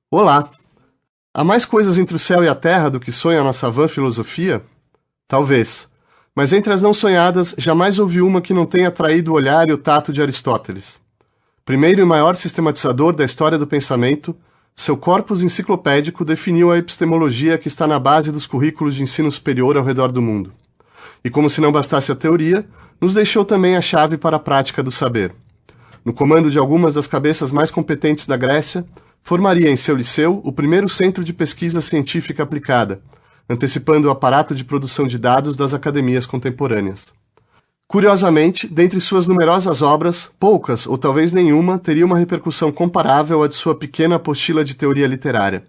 Olá! Há mais coisas entre o céu e a terra do que sonha a nossa vã filosofia? Talvez. Mas entre as não sonhadas, jamais houve uma que não tenha atraído o olhar e o tato de Aristóteles. Primeiro e maior sistematizador da história do pensamento, seu corpus enciclopédico definiu a epistemologia que está na base dos currículos de ensino superior ao redor do mundo. E como se não bastasse a teoria, nos deixou também a chave para a prática do saber. No comando de algumas das cabeças mais competentes da Grécia, formaria em seu liceu o primeiro centro de pesquisa científica aplicada, antecipando o aparato de produção de dados das academias contemporâneas. Curiosamente, dentre suas numerosas obras, poucas, ou talvez nenhuma, teria uma repercussão comparável à de sua pequena apostila de teoria literária.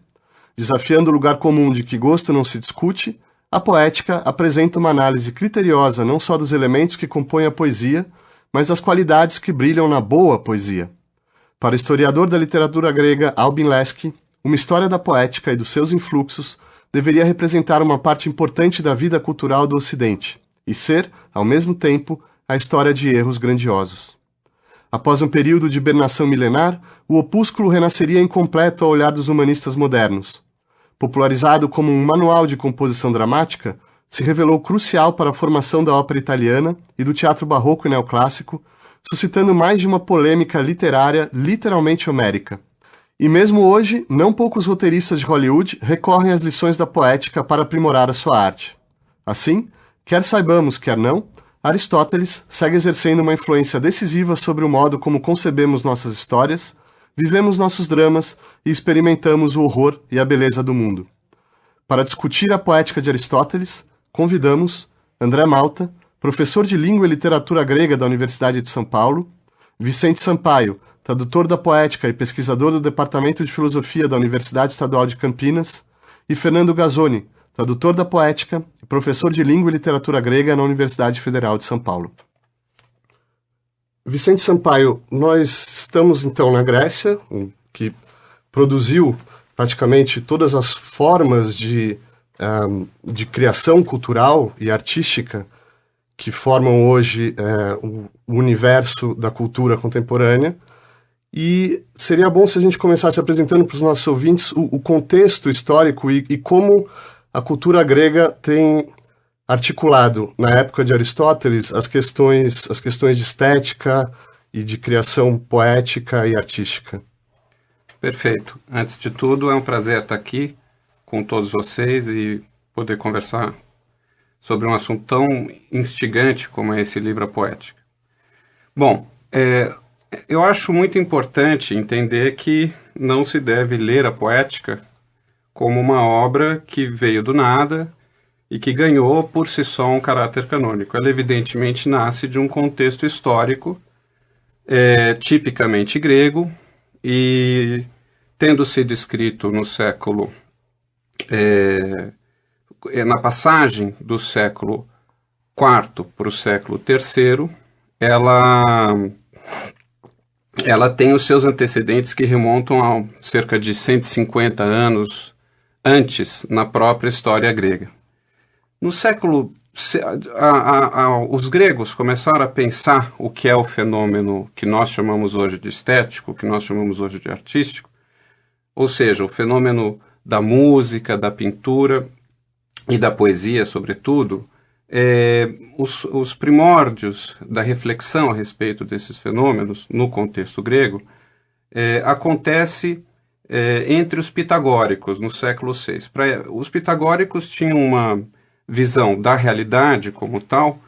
Desafiando o lugar comum de que gosto não se discute, a poética apresenta uma análise criteriosa não só dos elementos que compõem a poesia, mas das qualidades que brilham na boa poesia. Para o historiador da literatura grega Albin Lesky, uma história da poética e dos seus influxos deveria representar uma parte importante da vida cultural do Ocidente e ser, ao mesmo tempo, a história de erros grandiosos. Após um período de hibernação milenar, o opúsculo renasceria incompleto ao olhar dos humanistas modernos. Popularizado como um manual de composição dramática, se revelou crucial para a formação da ópera italiana e do teatro barroco e neoclássico, suscitando mais de uma polêmica literária literalmente homérica. E mesmo hoje, não poucos roteiristas de Hollywood recorrem às lições da poética para aprimorar a sua arte. Assim, quer saibamos, quer não, Aristóteles segue exercendo uma influência decisiva sobre o modo como concebemos nossas histórias, vivemos nossos dramas e experimentamos o horror e a beleza do mundo. Para discutir a poética de Aristóteles, convidamos André Malta, professor de Língua e Literatura Grega da Universidade de São Paulo, Vicente Sampaio, tradutor da poética e pesquisador do Departamento de Filosofia da Universidade Estadual de Campinas, e Fernando Gazzoni, tradutor da poética e professor de Língua e Literatura Grega na Universidade Federal de São Paulo. Vicente Sampaio, nós estamos então na Grécia, que produziu praticamente todas as formas de criação cultural e artística que formam hoje o universo da cultura contemporânea. E seria bom se a gente começasse apresentando para os nossos ouvintes o contexto histórico e como a cultura grega tem articulado, na época de Aristóteles, as questões de estética e de criação poética e artística. Perfeito. Antes de tudo, é um prazer estar aqui com todos vocês e poder conversar sobre um assunto tão instigante como é esse livro A Poética. Bom, eu acho muito importante entender que não se deve ler a Poética como uma obra que veio do nada e que ganhou por si só um caráter canônico. Ela evidentemente nasce de um contexto histórico tipicamente grego e tendo sido escrito no século na passagem do século IV para o século III, ela tem os seus antecedentes que remontam a cerca de 150 anos antes na própria história grega. No século os gregos começaram a pensar o que é o fenômeno que nós chamamos hoje de estético, que nós chamamos hoje de artístico, ou seja, o fenômeno da música, da pintura e da poesia, sobretudo. Os primórdios da reflexão a respeito desses fenômenos, no contexto grego, acontece entre os pitagóricos, no século VI. Os pitagóricos tinham uma visão da realidade como tal,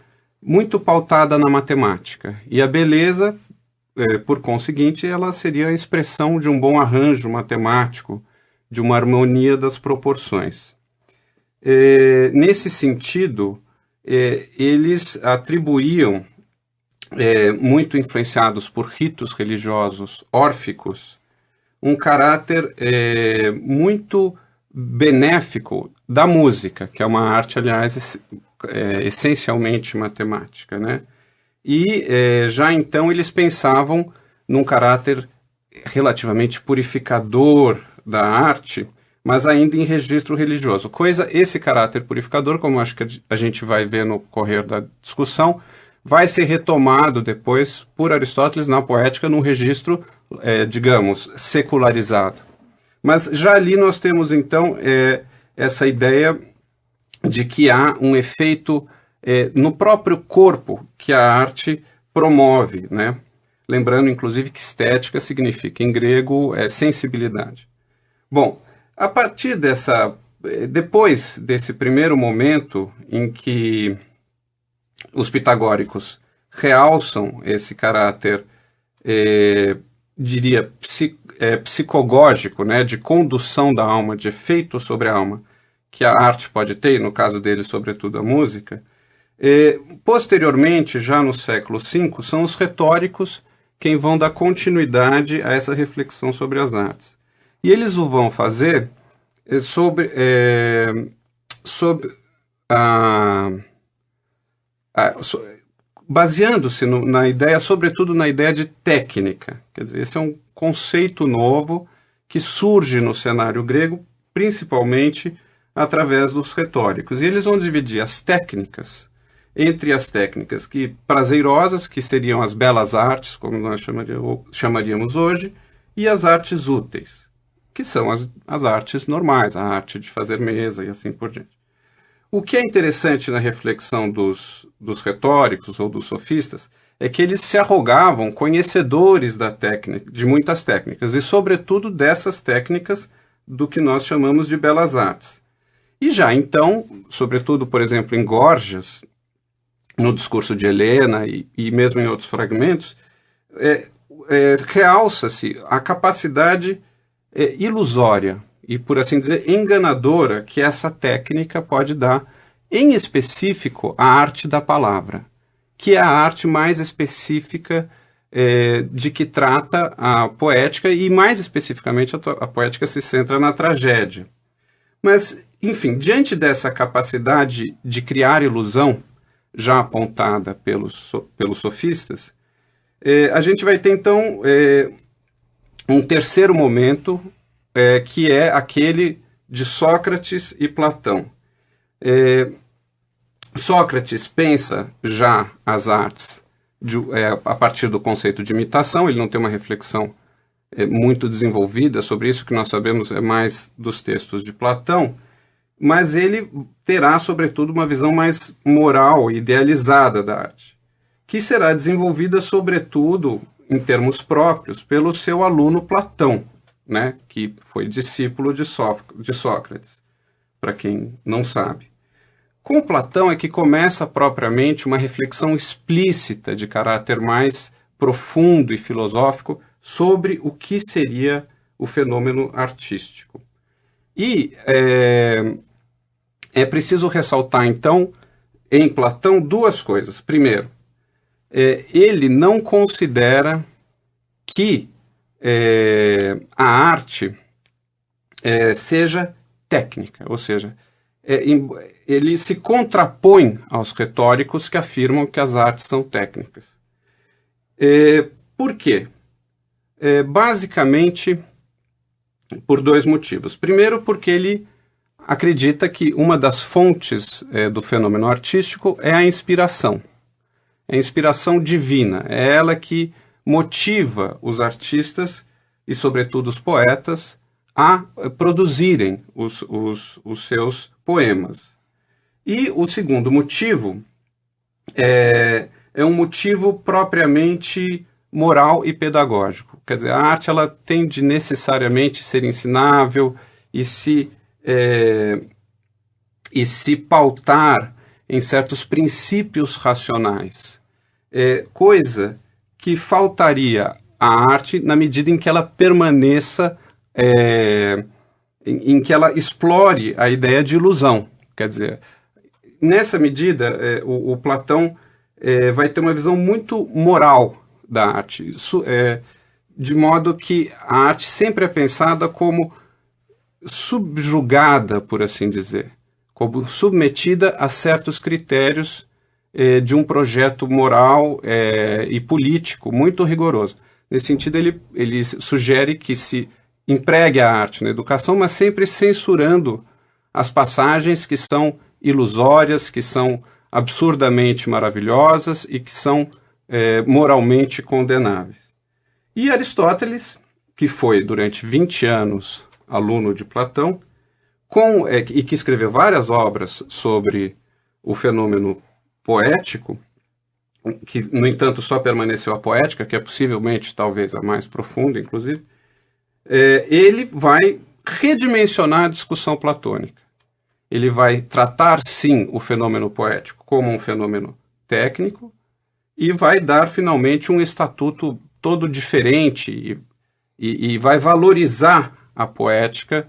muito pautada na matemática. E a beleza, por conseguinte, ela seria a expressão de um bom arranjo matemático, de uma harmonia das proporções. Nesse sentido, eles atribuíam, muito influenciados por ritos religiosos órficos, um caráter muito benéfico da música, que é uma arte, aliás, essencialmente matemática, né? E já então eles pensavam num caráter relativamente purificador da arte, mas ainda em registro religioso. Esse caráter purificador, como acho que a gente vai ver no correr da discussão, vai ser retomado depois por Aristóteles na Poética num registro, digamos, secularizado. Mas já ali nós temos, então, essa ideia de que há um efeito no próprio corpo que a arte promove, né? Lembrando, inclusive, que estética significa, em grego, sensibilidade. Bom, a partir depois desse primeiro momento em que os pitagóricos realçam esse caráter, diria, psicogógico, né, de condução da alma, de efeito sobre a alma, que a arte pode ter, e no caso deles, sobretudo a música, posteriormente, já no século V, são os retóricos quem vão dar continuidade a essa reflexão sobre as artes. E eles o vão fazer baseando-se na ideia, sobretudo na ideia de técnica. Quer dizer, esse é um conceito novo que surge no cenário grego, principalmente através dos retóricos. E eles vão dividir as técnicas entre as técnicas prazerosas, que seriam as belas artes, como nós chamaríamos hoje, e as artes úteis, que são as artes normais, a arte de fazer mesa e assim por diante. O que é interessante na reflexão dos retóricos ou dos sofistas é que eles se arrogavam conhecedores de muitas técnicas, e sobretudo dessas técnicas do que nós chamamos de belas artes. E já então, sobretudo, por exemplo, em Górgias, no discurso de Helena e mesmo em outros fragmentos, realça-se a capacidade ilusória e, por assim dizer, enganadora que essa técnica pode dar, em específico, a arte da palavra, que é a arte mais específica de que trata a poética, e mais especificamente a poética se centra na tragédia. Mas, enfim, diante dessa capacidade de criar ilusão, já apontada pelos sofistas, a gente vai ter, então, um terceiro momento, que é aquele de Sócrates e Platão. Sócrates pensa já as artes a partir do conceito de imitação. Ele não tem uma reflexão muito desenvolvida sobre isso, que nós sabemos é mais dos textos de Platão, mas ele terá, sobretudo, uma visão mais moral e idealizada da arte, que será desenvolvida, sobretudo, em termos próprios, pelo seu aluno Platão, né, que foi discípulo de Sócrates, para quem não sabe. Com Platão é que começa propriamente uma reflexão explícita de caráter mais profundo e filosófico sobre o que seria o fenômeno artístico. E é preciso ressaltar, então, em Platão, duas coisas. Primeiro, ele não considera que a arte seja técnica, ou seja, ele se contrapõe aos retóricos que afirmam que as artes são técnicas. Por quê? Basicamente, por dois motivos. Primeiro, porque ele acredita que uma das fontes do fenômeno artístico é a inspiração. É a inspiração divina. É ela que motiva os artistas e, sobretudo, os poetas a produzirem os seus poemas. E o segundo motivo é um motivo propriamente moral e pedagógico. Quer dizer, a arte ela tem de necessariamente ser ensinável e se pautar em certos princípios racionais, coisa que faltaria à arte na medida em que ela permaneça, em que ela explore a ideia de ilusão. Quer dizer, nessa medida, o Platão vai ter uma visão muito moral da arte, de modo que a arte sempre é pensada como subjugada, por assim dizer, como submetida a certos critérios de um projeto moral e político muito rigoroso. Nesse sentido, ele sugere que se empregue a arte na educação, mas sempre censurando as passagens que são ilusórias, que são absurdamente maravilhosas e que são moralmente condenáveis. E Aristóteles, que foi durante 20 anos aluno de Platão, e que escreveu várias obras sobre o fenômeno poético, que, no entanto, só permaneceu a poética, que é possivelmente, talvez, a mais profunda, inclusive, ele vai redimensionar a discussão platônica. Ele vai tratar, sim, o fenômeno poético como um fenômeno técnico e vai dar, finalmente, um estatuto todo diferente e vai valorizar a poética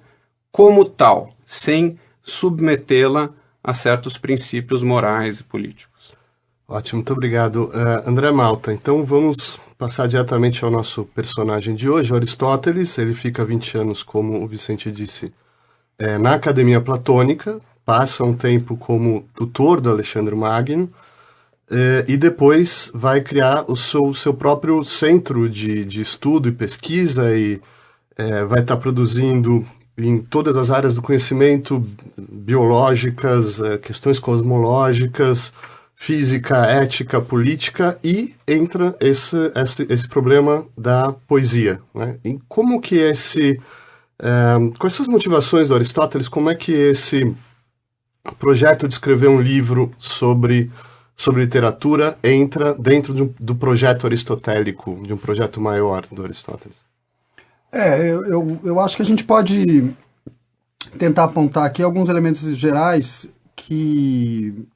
como tal, sem submetê-la a certos princípios morais e políticos. Ótimo, muito obrigado. André Malta, então vamos passar diretamente ao nosso personagem de hoje, Aristóteles. Ele fica 20 anos, como o Vicente disse, na Academia Platônica, passa um tempo como tutor do Alexandre Magno, e depois vai criar o seu próprio centro de estudo e pesquisa e vai estar produzindo em todas as áreas do conhecimento, biológicas, questões cosmológicas, física, ética, política, e entra esse problema da poesia, né? E como que quais são as motivações do Aristóteles, como é que esse projeto de escrever um livro sobre literatura entra dentro do projeto aristotélico, de um projeto maior do Aristóteles? Eu acho que a gente pode tentar apontar aqui alguns elementos gerais que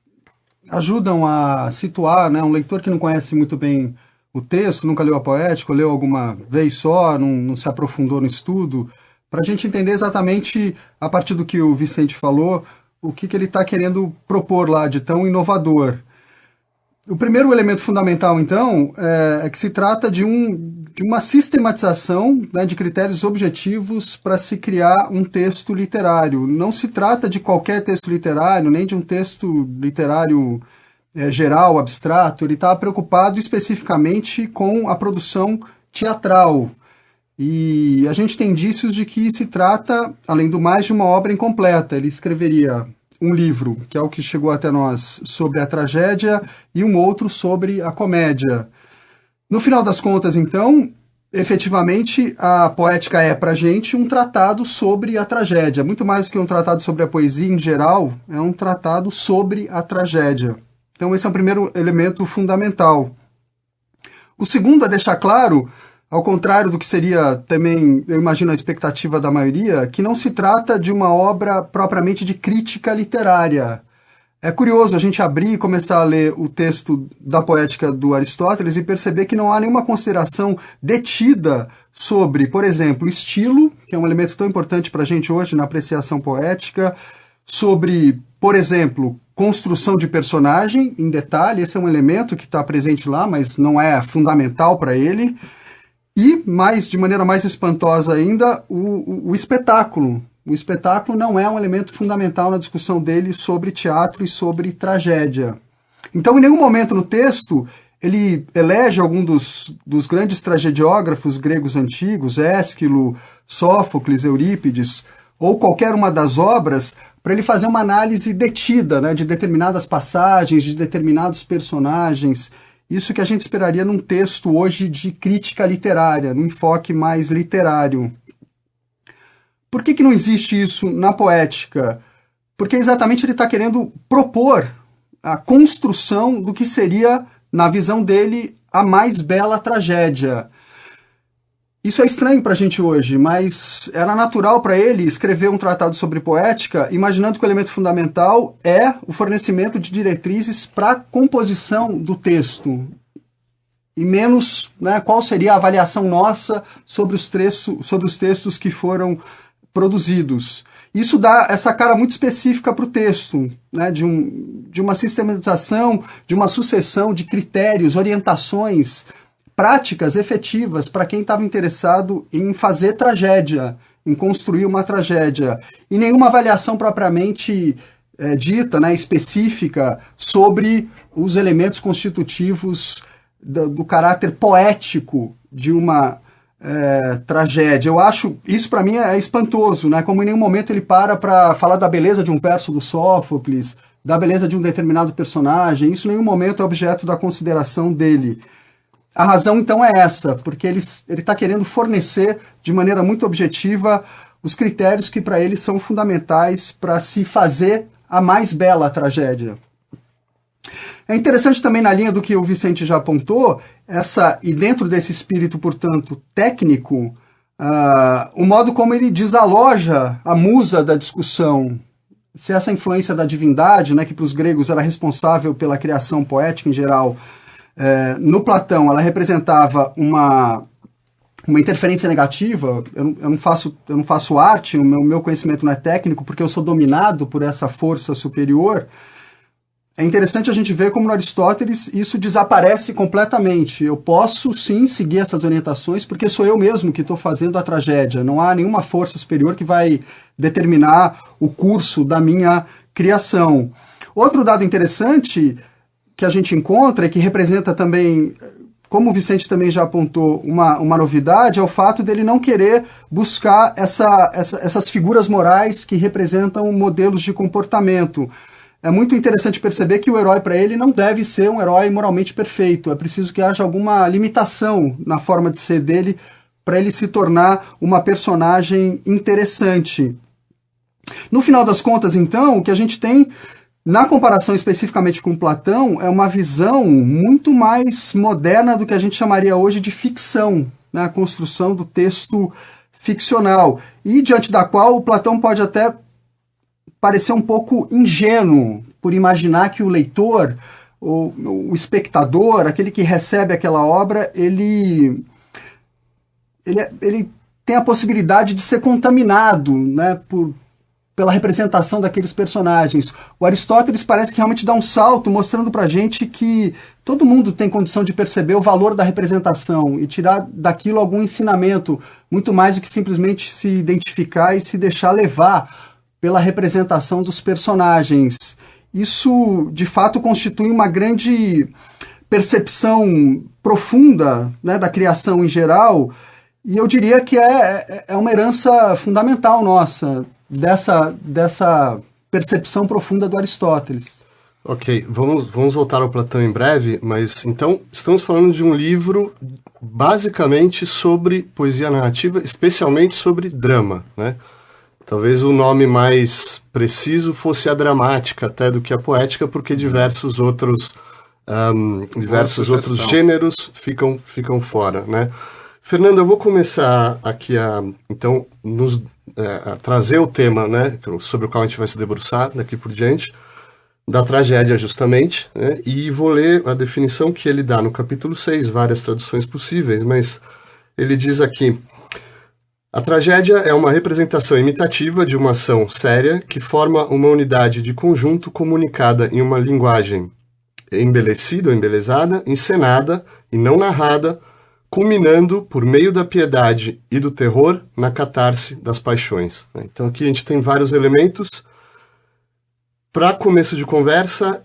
ajudam a situar, né, um leitor que não conhece muito bem o texto, nunca leu a poética, leu alguma vez só, não se aprofundou no estudo, para a gente entender exatamente, a partir do que o Vicente falou, o que ele está querendo propor lá de tão inovador. O primeiro elemento fundamental, então, é que se trata de uma sistematização, né, de critérios objetivos para se criar um texto literário. Não se trata de qualquer texto literário, nem de um texto literário geral, abstrato. Ele está preocupado especificamente com a produção teatral. E a gente tem indícios de que se trata, além do mais, de uma obra incompleta. Ele escreveria um livro, que é o que chegou até nós, sobre a tragédia, e um outro sobre a comédia. No final das contas, então, efetivamente, a poética é, para a gente, um tratado sobre a tragédia. Muito mais do que um tratado sobre a poesia em geral, é um tratado sobre a tragédia. Então, esse é o primeiro elemento fundamental. O segundo é deixar claro, ao contrário do que seria também, eu imagino, a expectativa da maioria, que não se trata de uma obra propriamente de crítica literária. É curioso a gente abrir e começar a ler o texto da poética do Aristóteles e perceber que não há nenhuma consideração detida sobre, por exemplo, estilo, que é um elemento tão importante para a gente hoje na apreciação poética, sobre, por exemplo, construção de personagem em detalhe. Esse é um elemento que está presente lá, mas não é fundamental para ele. E, de maneira mais espantosa ainda, o espetáculo. O espetáculo não é um elemento fundamental na discussão dele sobre teatro e sobre tragédia. Então, em nenhum momento no texto, ele elege algum dos grandes tragediógrafos gregos antigos, Ésquilo, Sófocles, Eurípides, ou qualquer uma das obras, para ele fazer uma análise detida, né, de determinadas passagens, de determinados personagens. Isso que a gente esperaria num texto hoje de crítica literária, num enfoque mais literário. Por que não existe isso na poética? Porque exatamente ele está querendo propor a construção do que seria, na visão dele, a mais bela tragédia. Isso é estranho para a gente hoje, mas era natural para ele escrever um tratado sobre poética, imaginando que o elemento fundamental é o fornecimento de diretrizes para a composição do texto, e menos, né, qual seria a avaliação nossa sobre os textos que foram produzidos. Isso dá essa cara muito específica para o texto, né, de uma sistematização, de uma sucessão de critérios, orientações práticas, efetivas, para quem estava interessado em fazer tragédia, em construir uma tragédia. E nenhuma avaliação propriamente dita, né, específica, sobre os elementos constitutivos do caráter poético de uma tragédia. Eu acho, isso para mim é espantoso, né? Como em nenhum momento ele para falar da beleza de um verso do Sófocles, da beleza de um determinado personagem. Isso em nenhum momento é objeto da consideração dele. A razão, então, é essa, porque ele está querendo fornecer, de maneira muito objetiva, os critérios que para ele são fundamentais para se fazer a mais bela tragédia. É interessante também, na linha do que o Vicente já apontou, e dentro desse espírito, portanto, técnico, o modo como ele desaloja a musa da discussão. Se essa influência da divindade, né, que para os gregos era responsável pela criação poética em geral, no Platão ela representava uma interferência negativa. Eu não faço arte, o meu conhecimento não é técnico, porque eu sou dominado por essa força superior. É interessante a gente ver como no Aristóteles isso desaparece completamente. Eu posso sim seguir essas orientações porque sou eu mesmo que estou fazendo a tragédia. Não há nenhuma força superior que vai determinar o curso da minha criação. Outro dado interessante que a gente encontra e que representa também, como o Vicente também já apontou, uma novidade, é o fato dele não querer buscar essas figuras morais que representam modelos de comportamento. É muito interessante perceber que o herói, para ele, não deve ser um herói moralmente perfeito. É preciso que haja alguma limitação na forma de ser dele para ele se tornar uma personagem interessante. No final das contas, então, o que a gente tem, na comparação especificamente com Platão, é uma visão muito mais moderna do que a gente chamaria hoje de ficção, né? A construção do texto ficcional, e diante da qual o Platão pode até parecer um pouco ingênuo por imaginar que o leitor, o espectador, aquele que recebe aquela obra, ele tem a possibilidade de ser contaminado, né, pela representação daqueles personagens. O Aristóteles parece que realmente dá um salto, mostrando pra gente que todo mundo tem condição de perceber o valor da representação e tirar daquilo algum ensinamento, muito mais do que simplesmente se identificar e se deixar levar pela representação dos personagens. Isso, de fato, constitui uma grande percepção profunda, né, da criação em geral, e eu diria que é uma herança fundamental nossa, dessa percepção profunda do Aristóteles. Ok, vamos voltar ao Platão em breve, mas então estamos falando de um livro basicamente sobre poesia narrativa, especialmente sobre drama, né? Talvez o nome mais preciso fosse a dramática até do que a poética, porque diversos outros gêneros ficam fora, né? Fernando, eu vou começar aqui a trazer o tema, né, sobre o qual a gente vai se debruçar daqui por diante, da tragédia justamente, né, e vou ler a definição que ele dá no capítulo 6, várias traduções possíveis, mas ele diz aqui: a tragédia é uma representação imitativa de uma ação séria que forma uma unidade de conjunto comunicada em uma linguagem embelecida ou embelezada, encenada e não narrada, culminando, por meio da piedade e do terror, na catarse das paixões. Então aqui a gente tem vários elementos. Para começo de conversa,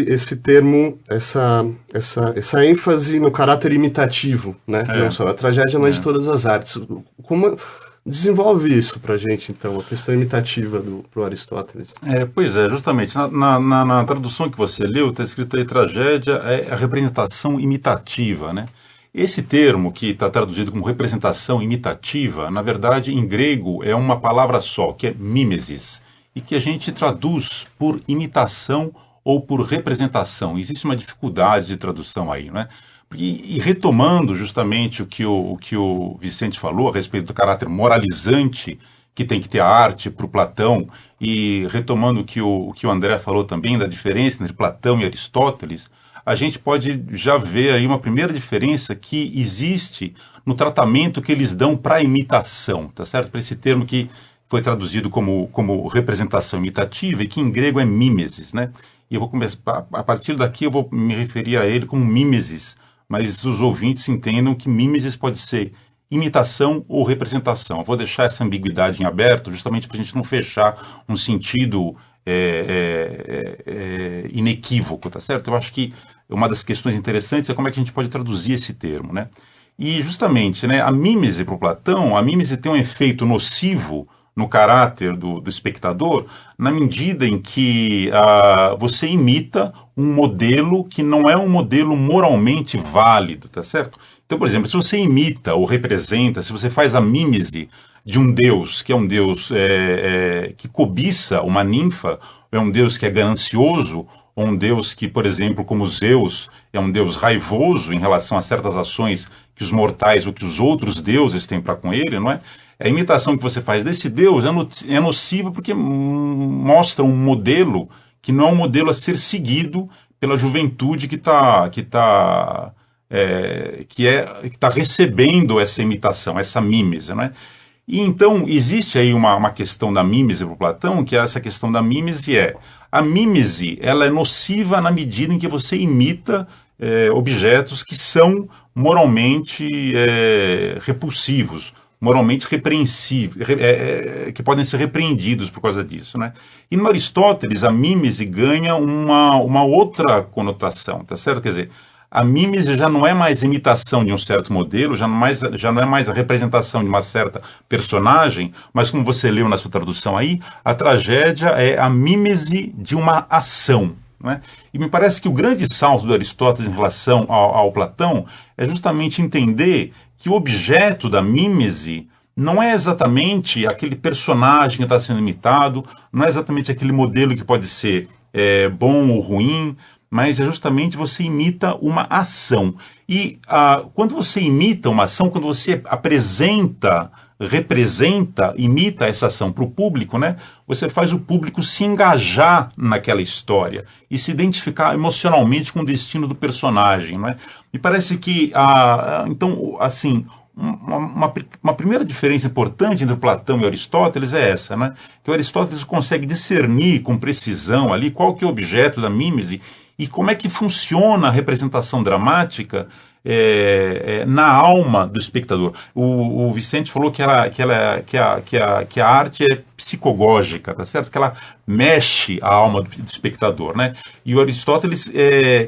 esse termo, essa ênfase no caráter imitativo, né? Não só a tragédia, mas de todas as artes. Como desenvolve isso para a gente, então, a questão imitativa pro Aristóteles? Pois é, justamente, na tradução que você leu, está escrito aí, tragédia é a representação imitativa, né? Esse termo, que está traduzido como representação imitativa, na verdade, em grego, é uma palavra só, que é mimesis, e que a gente traduz por imitação ou por representação. Existe uma dificuldade de tradução aí, né? E retomando justamente o que o Vicente falou a respeito do caráter moralizante que tem que ter a arte para o Platão, e retomando o que o André falou também da diferença entre Platão e Aristóteles, a gente pode já ver aí uma primeira diferença que existe no tratamento que eles dão para a imitação, tá certo? Para esse termo que foi traduzido como representação imitativa e que em grego é mimesis, né? E eu vou começar, a partir daqui eu vou me referir a ele como mimesis, mas os ouvintes entendam que mimesis pode ser imitação ou representação. Eu vou deixar essa ambiguidade em aberto justamente para a gente não fechar um sentido inequívoco, tá certo? Eu acho que uma das questões interessantes é como é que a gente pode traduzir esse termo, né? E justamente, né, a mímese para o Platão, a mímese tem um efeito nocivo no caráter do espectador, na medida em que você imita um modelo que não é um modelo moralmente válido, tá certo? Então, por exemplo, se você imita ou representa, se você faz a mímese de um deus, que é um deus que cobiça uma ninfa, é um deus que é ganancioso, ou um deus que, por exemplo, como Zeus, é um deus raivoso em relação a certas ações que os mortais ou que os outros deuses têm para com ele, não é? A imitação que você faz desse deus é nociva porque mostra um modelo que não é um modelo a ser seguido pela juventude que está recebendo essa imitação, essa mímese, né? E então existe aí uma questão da mímese para Platão, que é essa questão da mímese a mímese, ela é nociva na medida em que você imita objetos que são moralmente repulsivos, moralmente repreensíveis, que podem ser repreendidos por causa disso, né? E no Aristóteles a mímese ganha uma outra conotação, tá certo? Quer dizer, a mímese já não é mais imitação de um certo modelo, já não é mais a representação de uma certa personagem, mas como você leu na sua tradução aí, a tragédia é a mímese de uma ação, né? E me parece que o grande salto do Aristóteles em relação ao Platão é justamente entender que o objeto da mímese não é exatamente aquele personagem que está sendo imitado, não é exatamente aquele modelo que pode ser bom ou ruim, mas é justamente você imita uma ação. E quando você imita uma ação, quando você apresenta, representa, imita essa ação para o público, né, você faz o público se engajar naquela história e se identificar emocionalmente com o destino do personagem, não é? E parece que, então, assim, uma primeira diferença importante entre Platão e Aristóteles é essa, né? Que o Aristóteles consegue discernir com precisão ali qual que é o objeto da mímese e como é que funciona a representação dramática na alma do espectador. O Vicente falou que a arte é psicogógica, tá certo? Que ela mexe a alma do espectador, né? E o Aristóteles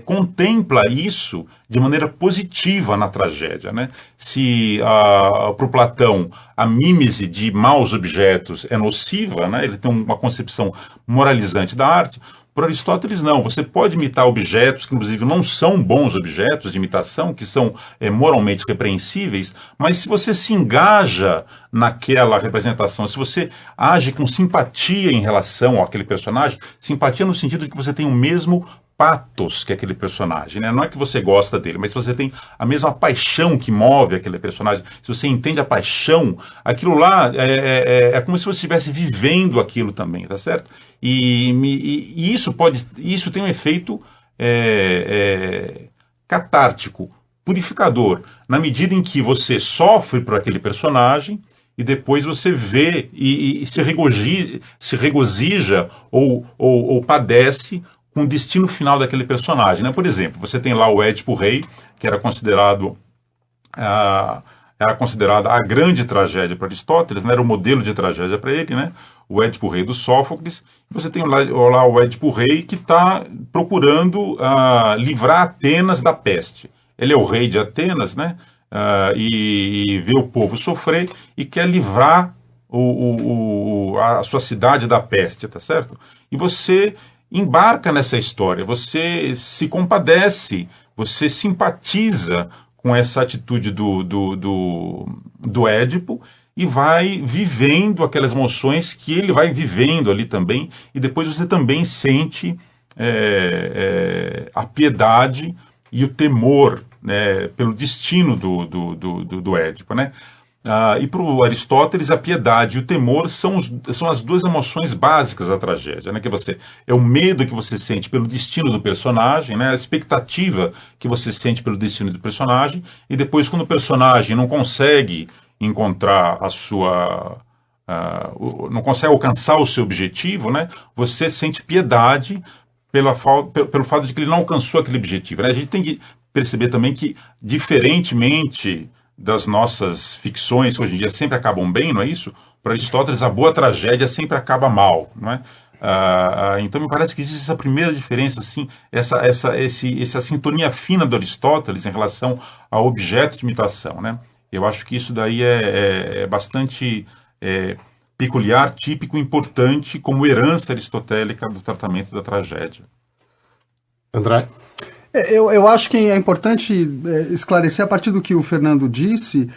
contempla isso de maneira positiva na tragédia, né? Se para o Platão a mímese de maus objetos é nociva, né? Ele tem uma concepção moralizante da arte. Para Aristóteles, não. Você pode imitar objetos que, inclusive, não são bons objetos de imitação, que são moralmente repreensíveis, mas se você se engaja naquela representação, se você age com simpatia em relação àquele personagem, simpatia no sentido de que você tem o mesmo patos que aquele personagem, né? Não é que você gosta dele, mas se você tem a mesma paixão que move aquele personagem, se você entende a paixão, aquilo lá é como se você estivesse vivendo aquilo também, tá certo? E isso tem um efeito catártico, purificador, na medida em que você sofre por aquele personagem e depois você vê e se regozija ou padece com o destino final daquele personagem, né? Por exemplo, você tem lá o Édipo Rei, que era considerada a grande tragédia para Aristóteles, né? Era o modelo de tragédia para ele, né? O Édipo Rei do Sófocles. Você tem lá o Édipo Rei que está procurando livrar Atenas da peste. Ele é o rei de Atenas, né? E vê o povo sofrer e quer livrar a sua cidade da peste, tá certo? E você embarca nessa história, você se compadece, você simpatiza com essa atitude do Édipo e vai vivendo aquelas emoções que ele vai vivendo ali também, e depois você também sente a piedade e o temor, né, pelo destino do Édipo, né? E para o Aristóteles, a piedade e o temor são as duas emoções básicas da tragédia, né? Que é o medo que você sente pelo destino do personagem, né? A expectativa que você sente pelo destino do personagem, e depois, quando o personagem não consegue encontrar não consegue alcançar o seu objetivo, né? Você sente piedade pelo fato de que ele não alcançou aquele objetivo, né? A gente tem que perceber também que, diferentemente das nossas ficções, que hoje em dia sempre acabam bem, não é isso? Para Aristóteles, a boa tragédia sempre acaba mal, não é? Então me parece que existe essa primeira diferença, assim, essa sintonia fina do Aristóteles em relação ao objeto de imitação, né? Eu acho que isso daí é bastante peculiar, típico, importante como herança aristotélica do tratamento da tragédia. André? Eu acho que é importante esclarecer, a partir do que o Fernando disse,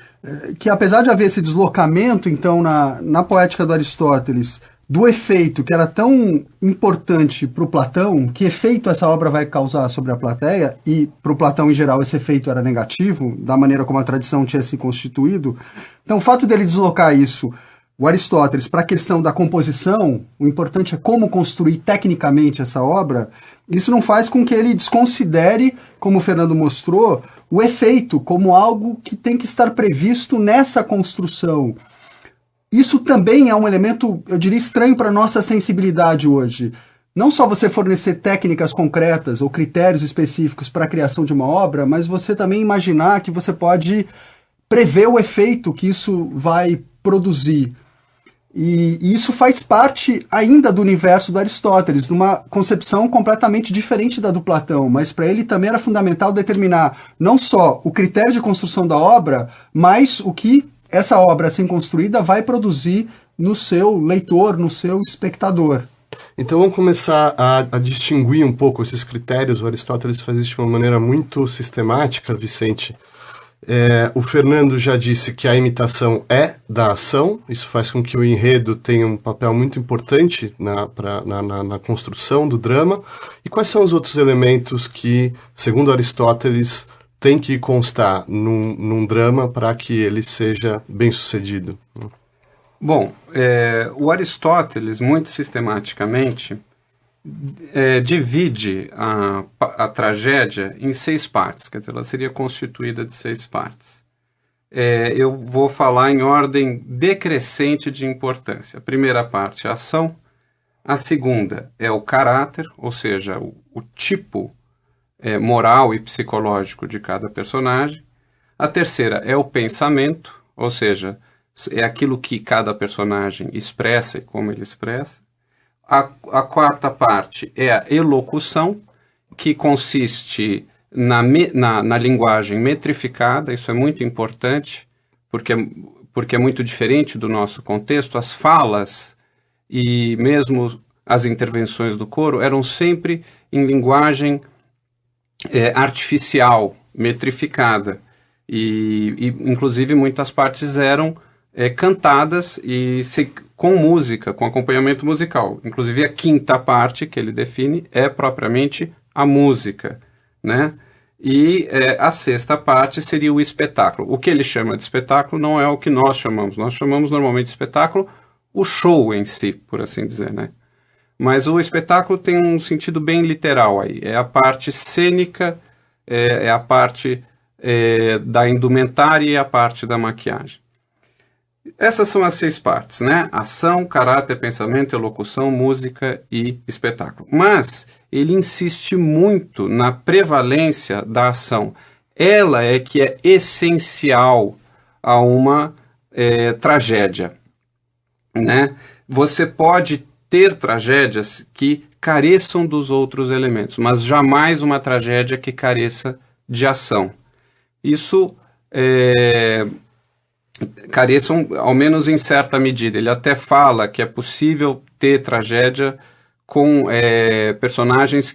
que apesar de haver esse deslocamento, então, na poética do Aristóteles, do efeito que era tão importante para o Platão, que efeito essa obra vai causar sobre a plateia, e para o Platão em geral esse efeito era negativo, da maneira como a tradição tinha se constituído. Então o fato dele deslocar isso, o Aristóteles, para a questão da composição, o importante é como construir tecnicamente essa obra, isso não faz com que ele desconsidere, como o Fernando mostrou, o efeito como algo que tem que estar previsto nessa construção. Isso também é um elemento, eu diria, estranho para a nossa sensibilidade hoje. Não só você fornecer técnicas concretas ou critérios específicos para a criação de uma obra, mas você também imaginar que você pode prever o efeito que isso vai produzir. E isso faz parte ainda do universo do Aristóteles, de uma concepção completamente diferente da do Platão, mas para ele também era fundamental determinar não só o critério de construção da obra, mas o que essa obra assim construída vai produzir no seu leitor, no seu espectador. Então vamos começar a distinguir um pouco esses critérios. O Aristóteles faz isso de uma maneira muito sistemática, Vicente. O Fernando já disse que a imitação é da ação, isso faz com que o enredo tenha um papel muito importante na construção do drama. E quais são os outros elementos que, segundo Aristóteles, tem que constar num drama para que ele seja bem sucedido? Bom, o Aristóteles, muito sistematicamente, divide a tragédia em 6 partes, quer dizer, ela seria constituída de 6 partes. Eu vou falar em ordem decrescente de importância. A primeira parte é a ação, a segunda é o caráter, ou seja, o tipo moral e psicológico de cada personagem. A terceira é o pensamento, ou seja, é aquilo que cada personagem expressa e como ele expressa. A quarta parte é a elocução, que consiste na linguagem metrificada. Isso é muito importante, porque é muito diferente do nosso contexto. As falas e mesmo as intervenções do coro eram sempre em linguagem artificial, metrificada. E inclusive, muitas partes eram cantadas com música, com acompanhamento musical. Inclusive, a quinta parte que ele define é propriamente a música, né? E a sexta parte seria o espetáculo. O que ele chama de espetáculo não é o que nós chamamos. Nós chamamos normalmente de espetáculo o show em si, por assim dizer, né? Mas o espetáculo tem um sentido bem literal aí. É a parte cênica, é a parte da indumentária e a parte da maquiagem. Essas são as 6 partes, né? Ação, caráter, pensamento, elocução, música e espetáculo. Mas ele insiste muito na prevalência da ação. Ela é que é essencial a uma tragédia, né? Você pode ter tragédias que careçam dos outros elementos, mas jamais uma tragédia que careça de ação. Isso careçam, ao menos em certa medida. Ele até fala que é possível ter tragédia com personagens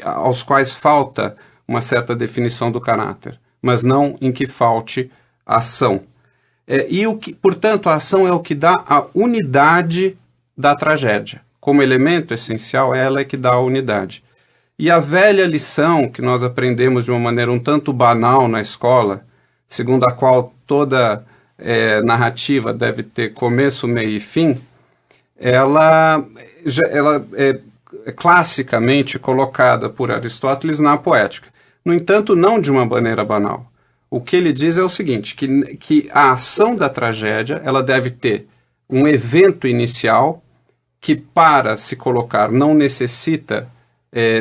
aos quais falta uma certa definição do caráter, mas não em que falte ação. Portanto, a ação é o que dá a unidade da tragédia. Como elemento essencial, ela é que dá a unidade. E a velha lição que nós aprendemos de uma maneira um tanto banal na escola, segundo a qual toda narrativa deve ter começo, meio e fim, ela é classicamente colocada por Aristóteles na poética. No entanto, não de uma maneira banal. O que ele diz é o seguinte, que a ação da tragédia ela deve ter um evento inicial que, para se colocar, não necessita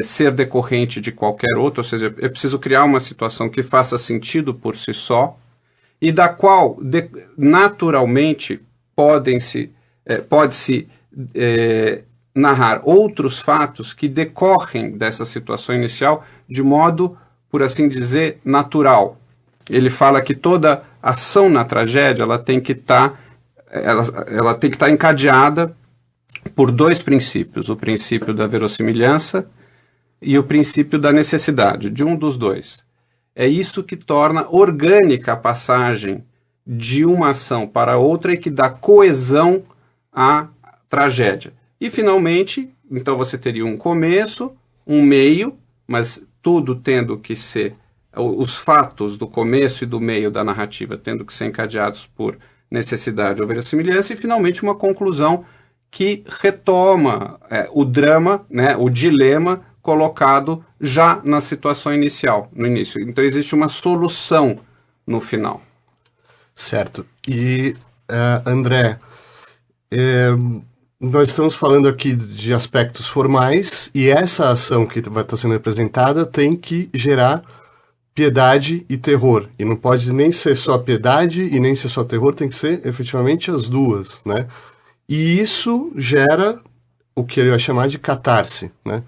ser decorrente de qualquer outro, ou seja, é preciso criar uma situação que faça sentido por si só, e da qual, naturalmente, pode-se narrar outros fatos que decorrem dessa situação inicial de modo, por assim dizer, natural. Ele fala que toda ação na tragédia ela tem que estar encadeada por 2 princípios. O princípio da verossimilhança e o princípio da necessidade, de um dos dois. É isso que torna orgânica a passagem de uma ação para outra e que dá coesão à tragédia. E, finalmente, então você teria um começo, um meio, mas tudo tendo que ser, os fatos do começo e do meio da narrativa tendo que ser encadeados por necessidade ou verossimilhança, e, finalmente, uma conclusão que retoma o drama, né, o dilema colocado já na situação inicial, no início. Então, existe uma solução no final. Certo. E, André, nós estamos falando aqui de aspectos formais, e essa ação que vai estar sendo representada tem que gerar piedade e terror. E não pode nem ser só piedade e nem ser só terror, tem que ser efetivamente as duas, né? E isso gera o que ele vai chamar de catarse, né?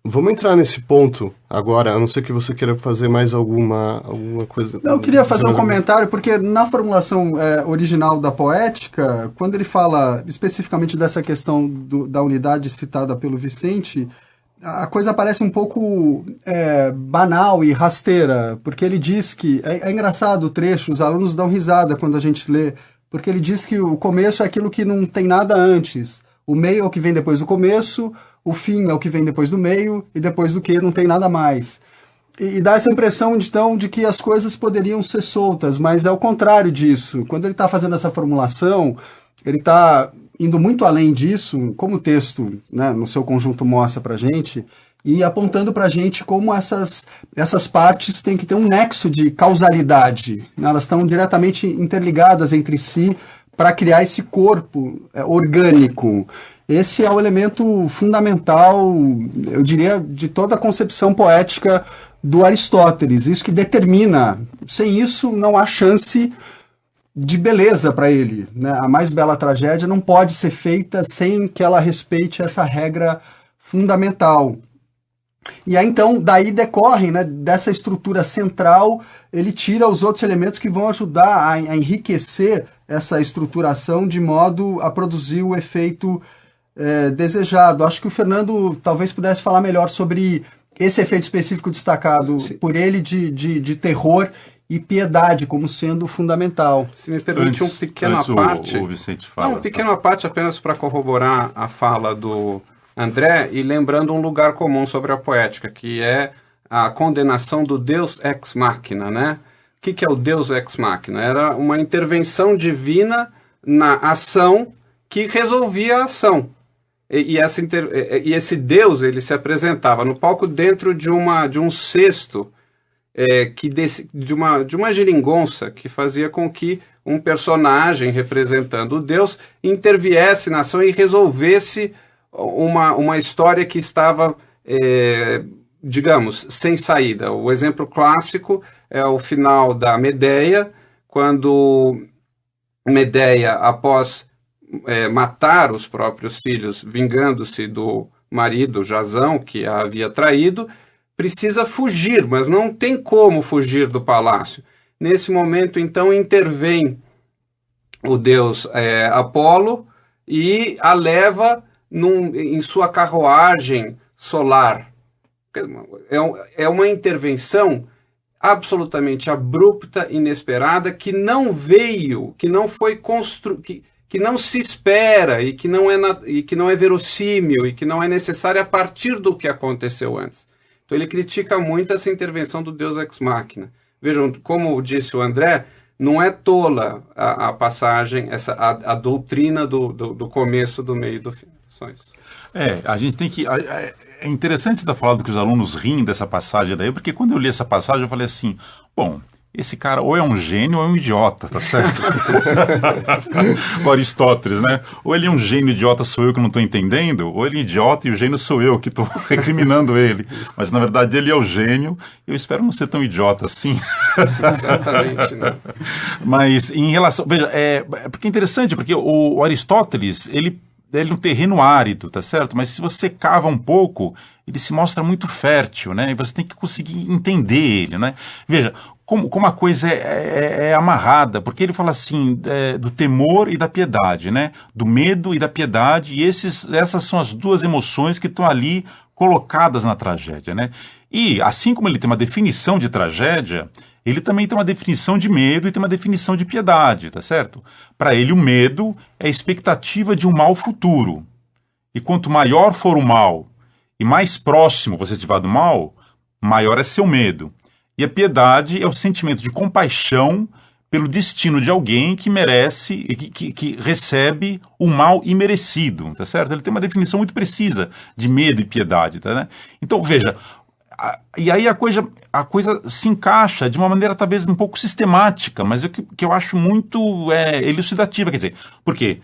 Vamos entrar nesse ponto agora, a não ser que você queira fazer mais alguma coisa. Eu queria fazer um comentário, porque na formulação original da poética, quando ele fala especificamente dessa questão da unidade citada pelo Vicente, a coisa parece um pouco banal e rasteira, porque ele diz que... É engraçado o trecho, os alunos dão risada quando a gente lê, porque ele diz que o começo é aquilo que não tem nada antes, o meio é o que vem depois do começo, o fim é o que vem depois do meio, e depois do que não tem nada mais. E dá essa impressão, então, de que as coisas poderiam ser soltas, mas é o contrário disso. Quando ele está fazendo essa formulação, ele está indo muito além disso, como o texto, né, no seu conjunto mostra para a gente, e apontando para a gente como essas partes têm que ter um nexo de causalidade, né? Elas estão diretamente interligadas entre si para criar esse corpo orgânico. Esse é o elemento fundamental, eu diria, de toda a concepção poética do Aristóteles. Isso que determina. Sem isso, não há chance de beleza para ele, né? A mais bela tragédia não pode ser feita sem que ela respeite essa regra fundamental. E aí, então, daí decorre, né, dessa estrutura central, ele tira os outros elementos que vão ajudar a enriquecer essa estruturação de modo a produzir o efeito desejado. Acho que o Fernando talvez pudesse falar melhor sobre esse efeito específico destacado por ele de terror e piedade como sendo fundamental. Se me permite um pequeno parte... O Vicente fala. Um pequeno parte apenas para corroborar a fala do André, e lembrando um lugar comum sobre a poética, que é a condenação do Deus ex machina, né? O que é o Deus ex machina? Era uma intervenção divina na ação que resolvia a ação. E esse Deus, ele se apresentava no palco dentro de um cesto, de uma geringonça, que fazia com que um personagem representando o Deus interviesse na ação e resolvesse uma história que estava, digamos, sem saída. O exemplo clássico é o final da Medeia, quando Medeia, após matar os próprios filhos, vingando-se do marido Jasão, que a havia traído, precisa fugir, mas não tem como fugir do palácio. Nesse momento, então, intervém o deus Apolo e a leva em sua carruagem solar. É uma intervenção absolutamente abrupta, inesperada, que não veio, que não foi que não se espera e que não é verossímil e que não é necessária a partir do que aconteceu antes. Então ele critica muito essa intervenção do Deus ex machina. Vejam, como disse o André, não é tola a passagem, a doutrina do começo, do meio e do fim. Só isso. A gente tem que... É interessante você estar falando que os alunos riem dessa passagem daí, porque quando eu li essa passagem eu falei assim, bom, esse cara ou é um gênio ou é um idiota, tá certo? O Aristóteles, né? Ou ele é um gênio idiota, sou eu que não estou entendendo, ou ele é idiota e o gênio sou eu que estou recriminando ele. Mas na verdade ele é o gênio, eu espero não ser tão idiota assim. Exatamente, né? Mas em relação... Veja, porque é interessante, porque o Aristóteles, ele é um terreno árido, tá certo? Mas se você cava um pouco, ele se mostra muito fértil, né? E você tem que conseguir entender ele, né? Veja, como a coisa é amarrada, porque ele fala assim, do temor e da piedade, né? Do medo e da piedade, e essas são as duas emoções que estão ali colocadas na tragédia, né? E assim como ele tem uma definição de tragédia, ele também tem uma definição de medo e tem uma definição de piedade, tá certo? Para ele, o medo é a expectativa de um mal futuro. E quanto maior for o mal e mais próximo você estiver do mal, maior é seu medo. E a piedade é o sentimento de compaixão pelo destino de alguém que merece, que recebe o mal imerecido, tá certo? Ele tem uma definição muito precisa de medo e piedade, tá, né? Então, veja, e aí a coisa se encaixa de uma maneira talvez um pouco sistemática, mas que eu acho muito elucidativa, quer dizer, porque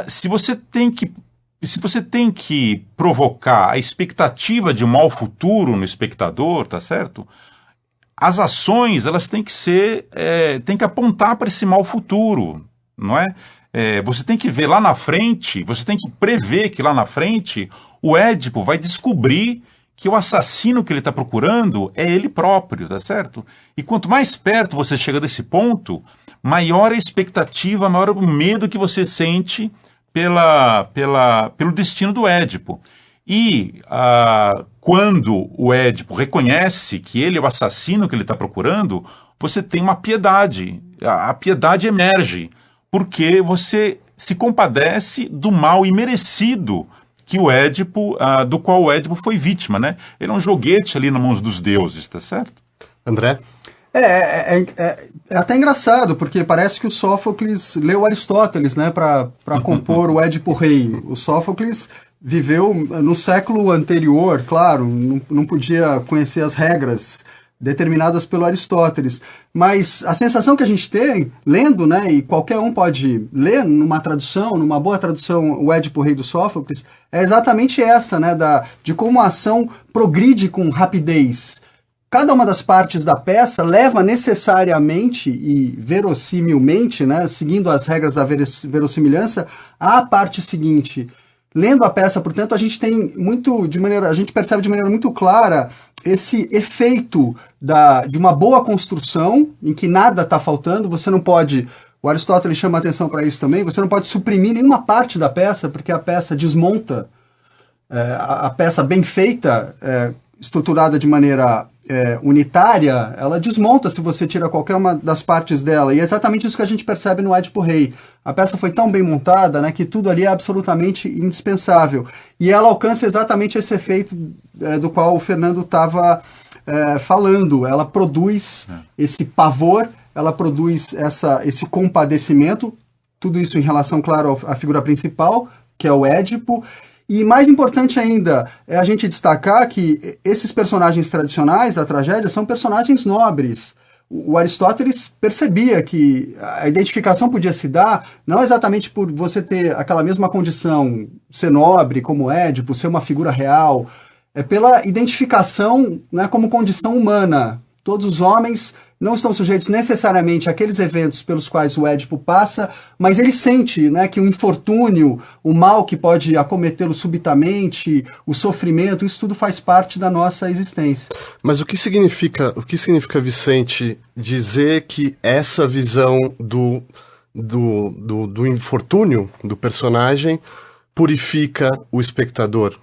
se você tem que provocar a expectativa de um mal futuro no espectador, tá certo? As ações, elas têm que apontar para esse mal futuro, não é? Você tem que ver lá na frente, você tem que prever que lá na frente o Édipo vai descobrir que o assassino que ele está procurando é ele próprio, tá certo? E quanto mais perto você chega desse ponto, maior a expectativa, maior o medo que você sente pelo destino do Édipo. E quando o Édipo reconhece que ele é o assassino que ele está procurando, você tem uma piedade. A piedade emerge, porque você se compadece do mal imerecido que o Édipo, do qual o Édipo foi vítima, né? Ele é um joguete ali nas mãos dos deuses, tá certo? André? É até engraçado, porque parece que o Sófocles leu Aristóteles, né, para compor o Édipo Rei. O Sófocles viveu no século anterior, claro, não podia conhecer as regras determinadas pelo Aristóteles, mas a sensação que a gente tem, lendo, né, e qualquer um pode ler numa tradução, numa boa tradução, o Édipo Rei do Sófocles, é exatamente essa, né, de como a ação progride com rapidez. Cada uma das partes da peça leva necessariamente e verossimilmente, né, seguindo as regras da verossimilhança, à parte seguinte. Lendo a peça, portanto, a gente a gente percebe de maneira muito clara esse efeito de uma boa construção, em que nada está faltando. Você não pode, o Aristóteles chama a atenção para isso também, você não pode suprimir nenhuma parte da peça, porque a peça desmonta, a peça bem feita, estruturada de maneira unitária, ela desmonta se você tira qualquer uma das partes dela. E é exatamente isso que a gente percebe no Édipo Rei. A peça foi tão bem montada, né, que tudo ali é absolutamente indispensável. E ela alcança exatamente esse efeito do qual o Fernando estava falando. Ela produz esse pavor, ela produz esse compadecimento, tudo isso em relação, claro, à figura principal, que é o Édipo. E mais importante ainda é a gente destacar que esses personagens tradicionais da tragédia são personagens nobres. O Aristóteles percebia que a identificação podia se dar não exatamente por você ter aquela mesma condição, ser nobre como Édipo, ser uma figura real, é pela identificação, né, como condição humana. Todos os homens não estão sujeitos necessariamente àqueles eventos pelos quais o Édipo passa, mas ele sente, né, que o infortúnio, o mal que pode acometê-lo subitamente, o sofrimento, isso tudo faz parte da nossa existência. Mas o que significa, Vicente, dizer que essa visão do infortúnio do personagem purifica o espectador?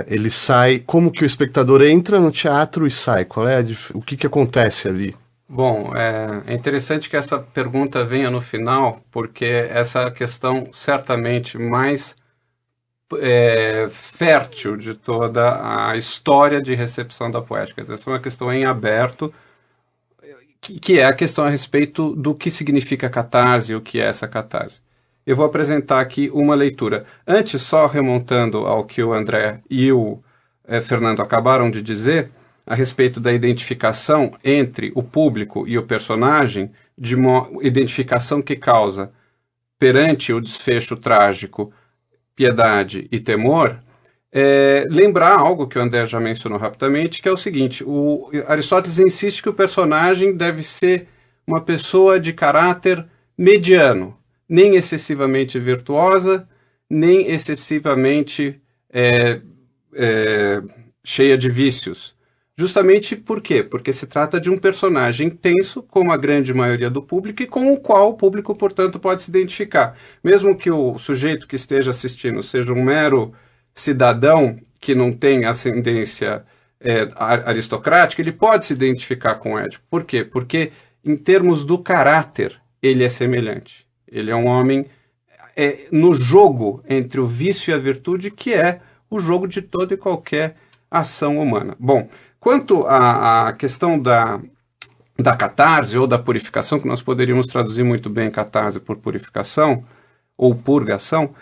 Ele sai... Como que o espectador entra no teatro e sai? O que acontece ali? Bom, é interessante que essa pergunta venha no final, porque essa questão certamente mais fértil de toda a história de recepção da poética. Essa é uma questão em aberto, que é a questão a respeito do que significa catarse e o que é essa catarse. Eu vou apresentar aqui uma leitura. Antes, só remontando ao que o André e o Fernando acabaram de dizer, a respeito da identificação entre o público e o personagem, de uma identificação que causa, perante o desfecho trágico, piedade e temor, lembrar algo que o André já mencionou rapidamente, que é o seguinte: o Aristóteles insiste que o personagem deve ser uma pessoa de caráter mediano, nem excessivamente virtuosa, nem excessivamente cheia de vícios. Justamente por quê? Porque se trata de um personagem tenso, como a grande maioria do público, e com o qual o público, portanto, pode se identificar. Mesmo que o sujeito que esteja assistindo seja um mero cidadão que não tem ascendência aristocrática, ele pode se identificar com o Édipo. Por quê? Porque, em termos do caráter, ele é semelhante. Ele é um homem no jogo entre o vício e a virtude, que é o jogo de toda e qualquer ação humana. Bom, quanto à questão da catarse ou da purificação, que nós poderíamos traduzir muito bem catarse por purificação ou purgação,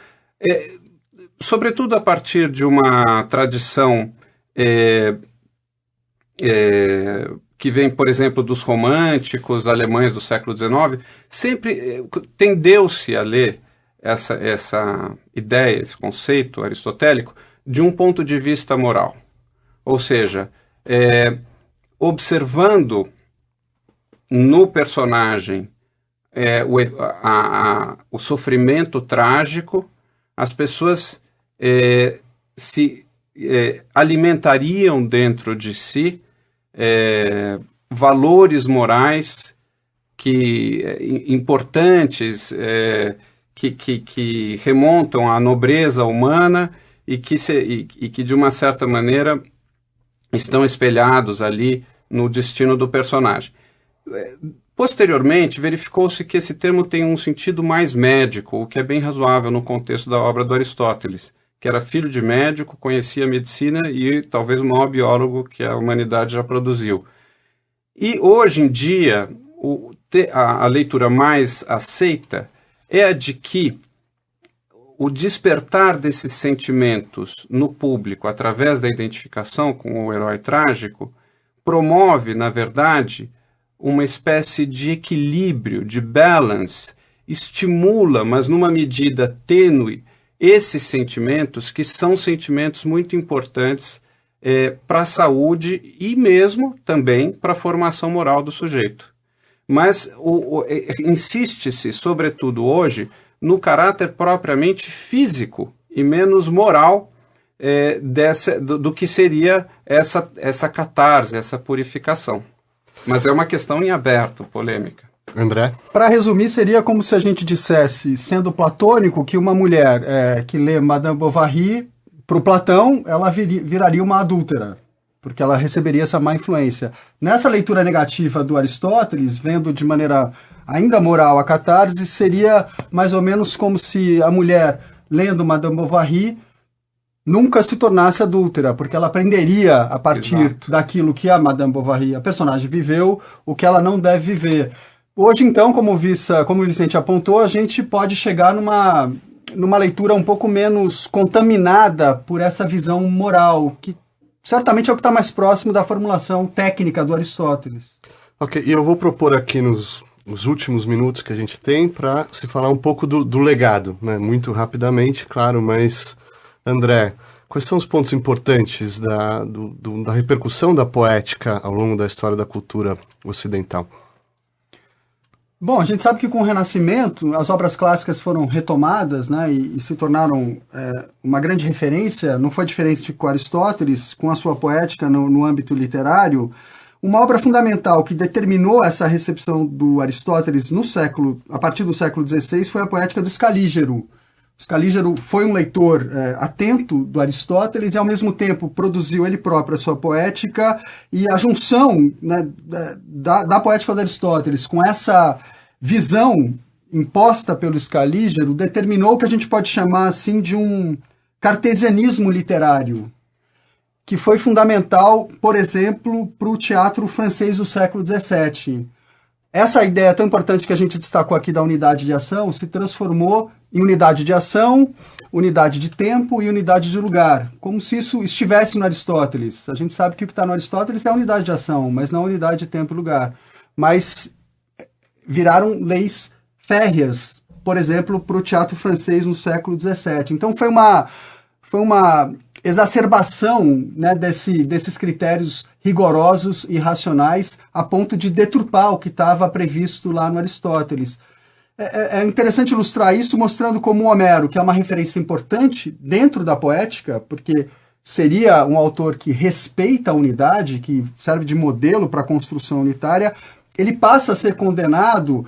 sobretudo a partir de uma tradição que vem, por exemplo, dos românticos alemães do século XIX, sempre tendeu-se a ler essa ideia, esse conceito aristotélico, de um ponto de vista moral. Ou seja, observando no personagem o sofrimento trágico, as pessoas se alimentariam dentro de si valores morais importantes, que remontam à nobreza humana e que, de uma certa maneira, estão espelhados ali no destino do personagem. Posteriormente, verificou-se que esse termo tem um sentido mais médico, o que é bem razoável no contexto da obra do Aristóteles, que era filho de médico, conhecia a medicina e talvez o maior biólogo que a humanidade já produziu. E hoje em dia, a leitura mais aceita é a de que o despertar desses sentimentos no público através da identificação com o herói trágico promove, na verdade, uma espécie de equilíbrio, de balance, estimula, mas numa medida tênue, esses sentimentos que são sentimentos muito importantes para a saúde e mesmo também para a formação moral do sujeito. Mas insiste-se, sobretudo hoje, no caráter propriamente físico e menos moral do que seria essa catarse, essa purificação. Mas é uma questão em aberto, polêmica. André? Para resumir, seria como se a gente dissesse, sendo platônico, que uma mulher que lê Madame Bovary, para o Platão, ela viraria uma adúltera, porque ela receberia essa má influência. Nessa leitura negativa do Aristóteles, vendo de maneira ainda moral a catarse, seria mais ou menos como se a mulher, lendo Madame Bovary, nunca se tornasse adúltera, porque ela aprenderia a partir daquilo que a Madame Bovary, a personagem, viveu, o que ela não deve viver. Hoje, então, como o Vicente apontou, a gente pode chegar numa leitura um pouco menos contaminada por essa visão moral, que certamente é o que está mais próximo da formulação técnica do Aristóteles. Ok, e eu vou propor aqui nos últimos minutos que a gente tem para se falar um pouco do legado, né? Muito rapidamente, claro, mas, André, quais são os pontos importantes da repercussão da poética ao longo da história da cultura ocidental? Bom, a gente sabe que com o Renascimento as obras clássicas foram retomadas, né, e se tornaram uma grande referência. Não foi diferente com Aristóteles, com a sua poética no âmbito literário. Uma obra fundamental que determinou essa recepção do Aristóteles a partir do século XVI foi a poética do Escalígero. Escalígero foi um leitor atento do Aristóteles e, ao mesmo tempo, produziu ele próprio a sua poética, e a junção, né, da poética do Aristóteles com essa visão imposta pelo Escalígero determinou o que a gente pode chamar assim, de um cartesianismo literário, que foi fundamental, por exemplo, para o teatro francês do século XVII. Essa ideia tão importante que a gente destacou aqui da unidade de ação se transformou em unidade de ação, unidade de tempo e unidade de lugar, como se isso estivesse no Aristóteles. A gente sabe que o que está no Aristóteles é a unidade de ação, mas não a unidade de tempo e lugar. Mas viraram leis férreas, por exemplo, para o teatro francês no século XVII. Então foi uma exacerbação, né, desses critérios rigorosos e racionais a ponto de deturpar o que estava previsto lá no Aristóteles. É interessante ilustrar isso mostrando como Homero, que é uma referência importante dentro da poética, porque seria um autor que respeita a unidade, que serve de modelo para a construção unitária, ele passa a ser condenado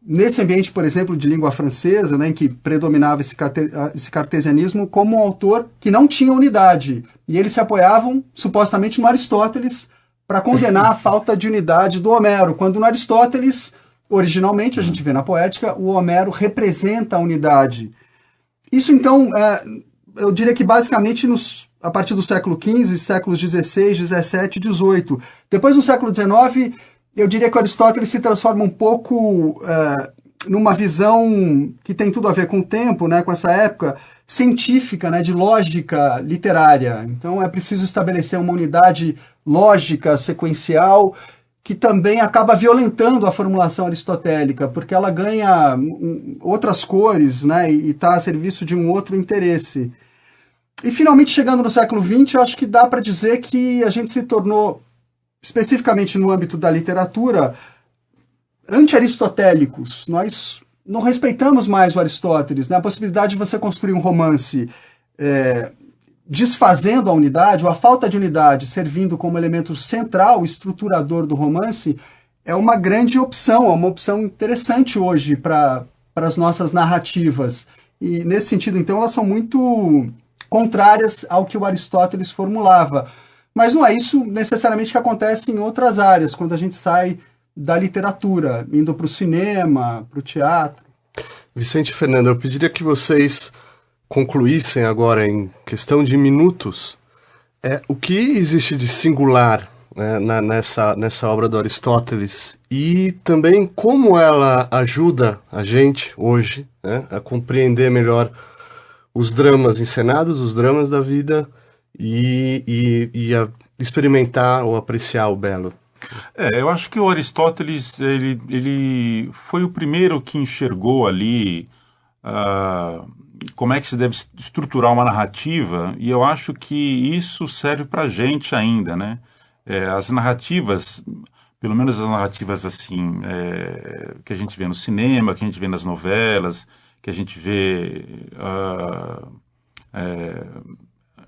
nesse ambiente, por exemplo, de língua francesa, né, em que predominava esse cartesianismo, como um autor que não tinha unidade. E eles se apoiavam, supostamente, no Aristóteles para condenar a falta de unidade do Homero, quando no Aristóteles, originalmente, a gente vê na Poética, o Homero representa a unidade. Isso, então, eu diria que basicamente a partir do século XV, séculos XVI, XVII e XVIII. Depois, no século XIX, eu diria que o Aristóteles se transforma um pouco numa visão que tem tudo a ver com o tempo, né, com essa época científica, né, de lógica literária. Então é preciso estabelecer uma unidade lógica, sequencial, que também acaba violentando a formulação aristotélica, porque ela ganha outras cores, né, e está a serviço de um outro interesse. E finalmente, chegando no século XX, eu acho que dá para dizer que a gente se tornou, especificamente no âmbito da literatura, anti-aristotélicos. Nós não respeitamos mais o Aristóteles, né? A possibilidade de você construir um romance desfazendo a unidade, ou a falta de unidade servindo como elemento central, estruturador do romance, é uma grande opção, é uma opção interessante hoje para as nossas narrativas. E, nesse sentido, então, elas são muito contrárias ao que o Aristóteles formulava. Mas não é isso necessariamente que acontece em outras áreas, quando a gente sai da literatura, indo para o cinema, para o teatro. Vicente e Fernanda, eu pediria que vocês concluíssem agora, em questão de minutos, o que existe de singular, né, nessa obra do Aristóteles e também como ela ajuda a gente hoje, né, a compreender melhor os dramas encenados, os dramas da vida e a experimentar ou apreciar o belo. Eu acho que o Aristóteles ele foi o primeiro que enxergou ali como é que se deve estruturar uma narrativa, e eu acho que isso serve para a gente ainda, né? As narrativas, pelo menos as narrativas assim, que a gente vê no cinema, que a gente vê nas novelas, que a gente vê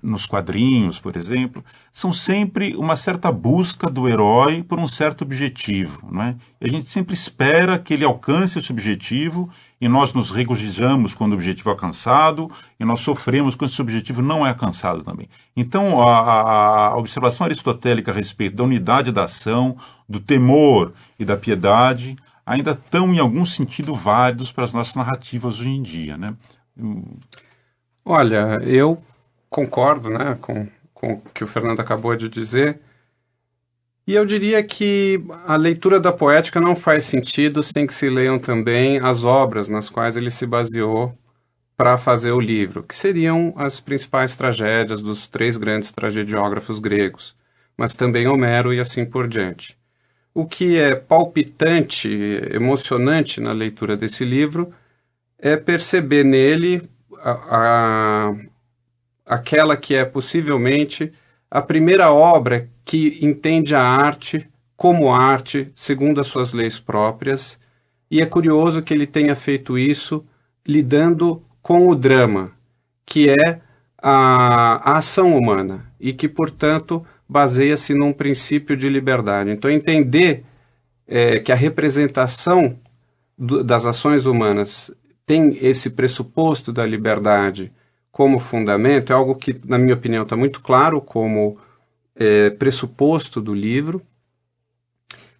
nos quadrinhos, por exemplo, são sempre uma certa busca do herói por um certo objetivo, não é? E a gente sempre espera que ele alcance esse objetivo, e nós nos regozijamos quando o objetivo é alcançado, e nós sofremos quando esse objetivo não é alcançado também. Então, a observação aristotélica a respeito da unidade da ação, do temor e da piedade, ainda estão, em algum sentido, válidos para as nossas narrativas hoje em dia, né? Olha, eu concordo, né, com o que o Fernando acabou de dizer, e eu diria que a leitura da Poética não faz sentido sem que se leiam também as obras nas quais ele se baseou para fazer o livro, que seriam as principais tragédias dos 3 grandes tragediógrafos gregos, mas também Homero e assim por diante. O que é palpitante, emocionante na leitura desse livro é perceber nele aquela que é possivelmente a primeira obra que entende a arte como arte, segundo as suas leis próprias, e é curioso que ele tenha feito isso lidando com o drama, que é a ação humana, e que, portanto, baseia-se num princípio de liberdade. Então, entender que a representação das ações humanas tem esse pressuposto da liberdade como fundamento, é algo que, na minha opinião, está muito claro como pressuposto do livro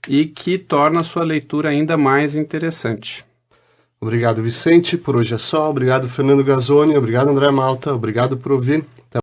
e que torna a sua leitura ainda mais interessante. Obrigado, Vicente. Por hoje é só. Obrigado, Fernando Gazzoni. Obrigado, André Malta. Obrigado por ouvir.